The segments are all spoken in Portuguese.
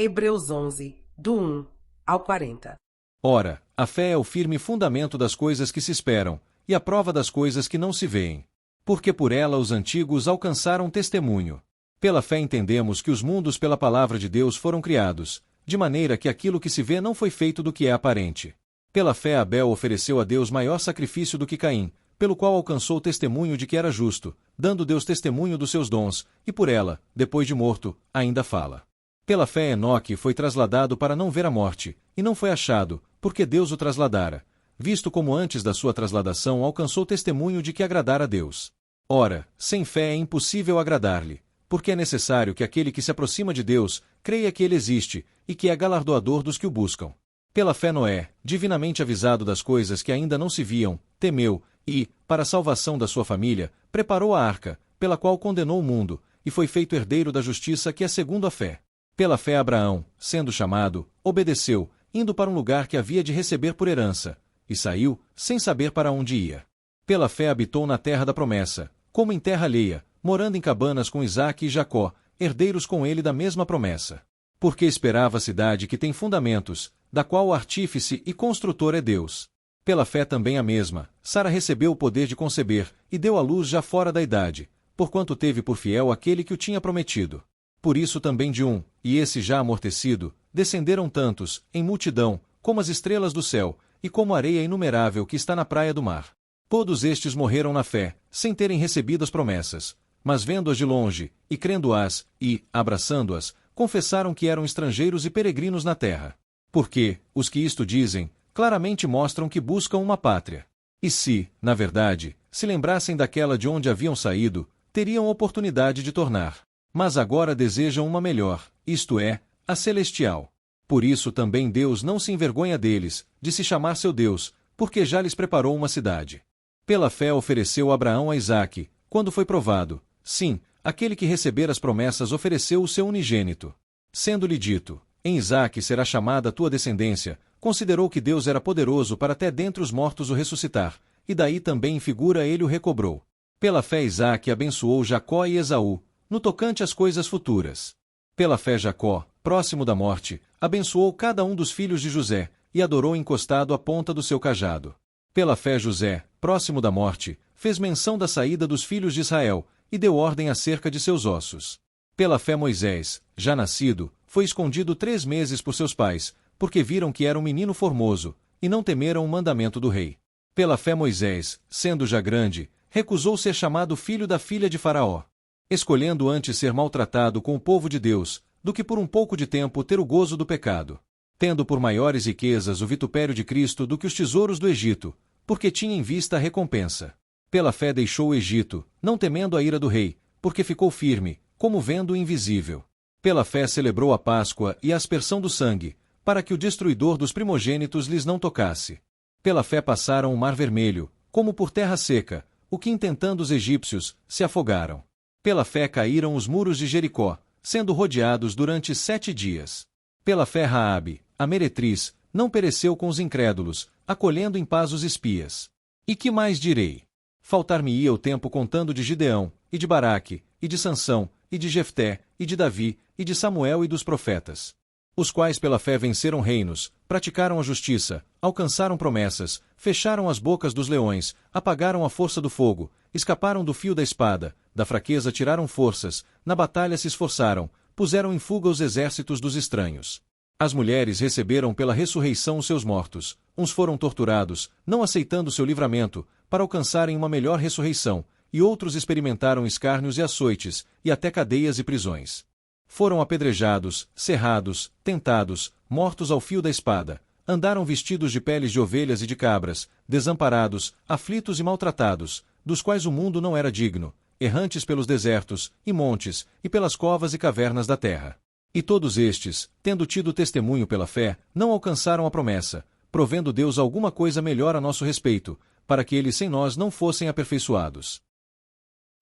Hebreus 11, do 1 ao 40. Ora, a fé é o firme fundamento das coisas que se esperam, e a prova das coisas que não se veem. Porque por ela os antigos alcançaram testemunho. Pela fé entendemos que os mundos pela palavra de Deus foram criados, de maneira que aquilo que se vê não foi feito do que é aparente. Pela fé Abel ofereceu a Deus maior sacrifício do que Caim, pelo qual alcançou o testemunho de que era justo, dando Deus testemunho dos seus dons, e por ela, depois de morto, ainda fala. Pela fé Enoque foi trasladado para não ver a morte, e não foi achado, porque Deus o trasladara, visto como antes da sua trasladação alcançou testemunho de que agradara a Deus. Ora, sem fé é impossível agradar-lhe, porque é necessário que aquele que se aproxima de Deus creia que ele existe, e que é galardoador dos que o buscam. Pela fé Noé, divinamente avisado das coisas que ainda não se viam, temeu, e, para a salvação da sua família, preparou a arca, pela qual condenou o mundo, e foi feito herdeiro da justiça que é segundo a fé. Pela fé Abraão, sendo chamado, obedeceu, indo para um lugar que havia de receber por herança, e saiu, sem saber para onde ia. Pela fé habitou na terra da promessa, como em terra alheia, morando em cabanas com Isaque e Jacó, herdeiros com ele da mesma promessa. Porque esperava a cidade que tem fundamentos, da qual o artífice e construtor é Deus. Pela fé também a mesma, Sara recebeu o poder de conceber, e deu à luz já fora da idade, porquanto teve por fiel aquele que o tinha prometido. Por isso também de um, e esse já amortecido, descenderam tantos, em multidão, como as estrelas do céu, e como a areia inumerável que está na praia do mar. Todos estes morreram na fé, sem terem recebido as promessas, mas vendo-as de longe, e crendo-as, e, abraçando-as, confessaram que eram estrangeiros e peregrinos na terra. Porque, os que isto dizem, claramente mostram que buscam uma pátria. E se, na verdade, se lembrassem daquela de onde haviam saído, teriam oportunidade de tornar. Mas agora desejam uma melhor, isto é, a celestial. Por isso também Deus não se envergonha deles, de se chamar seu Deus, porque já lhes preparou uma cidade. Pela fé ofereceu Abraão a Isaque, quando foi provado. Sim, aquele que receber as promessas ofereceu o seu unigênito. Sendo-lhe dito, em Isaque será chamada a tua descendência, considerou que Deus era poderoso para até dentre os mortos o ressuscitar, e daí também em figura ele o recobrou. Pela fé Isaque abençoou Jacó e Esaú, no tocante às coisas futuras. Pela fé Jacó, próximo da morte, abençoou cada um dos filhos de José, e adorou encostado à ponta do seu cajado. Pela fé José, próximo da morte, fez menção da saída dos filhos de Israel, e deu ordem acerca de seus ossos. Pela fé Moisés, já nascido, foi escondido 3 meses por seus pais, porque viram que era um menino formoso, e não temeram o mandamento do rei. Pela fé Moisés, sendo já grande, recusou ser chamado filho da filha de Faraó, escolhendo antes ser maltratado com o povo de Deus, do que por um pouco de tempo ter o gozo do pecado, tendo por maiores riquezas o vitupério de Cristo do que os tesouros do Egito, porque tinha em vista a recompensa. Pela fé deixou o Egito, não temendo a ira do rei, porque ficou firme, como vendo o invisível. Pela fé celebrou a Páscoa e a aspersão do sangue, para que o destruidor dos primogênitos lhes não tocasse. Pela fé passaram o mar vermelho, como por terra seca, o que intentando os egípcios, se afogaram. Pela fé caíram os muros de Jericó, sendo rodeados durante 7 dias. Pela fé Raabe, a meretriz, não pereceu com os incrédulos, acolhendo em paz os espias. E que mais direi? Faltar-me-ia o tempo contando de Gideão, e de Baraque, e de Sansão, e de Jefté, e de Davi, e de Samuel e dos profetas. Os quais pela fé venceram reinos, praticaram a justiça, alcançaram promessas, fecharam as bocas dos leões, apagaram a força do fogo, escaparam do fio da espada, da fraqueza tiraram forças, na batalha se esforçaram, puseram em fuga os exércitos dos estranhos. As mulheres receberam pela ressurreição os seus mortos, uns foram torturados, não aceitando seu livramento, para alcançarem uma melhor ressurreição, e outros experimentaram escárnios e açoites, e até cadeias e prisões. Foram apedrejados, cerrados, tentados, mortos ao fio da espada, andaram vestidos de peles de ovelhas e de cabras, desamparados, aflitos e maltratados, dos quais o mundo não era digno, errantes pelos desertos, e montes, e pelas covas e cavernas da terra. E todos estes, tendo tido testemunho pela fé, não alcançaram a promessa, provendo Deus alguma coisa melhor a nosso respeito, para que eles sem nós não fossem aperfeiçoados.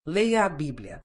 Leia a Bíblia.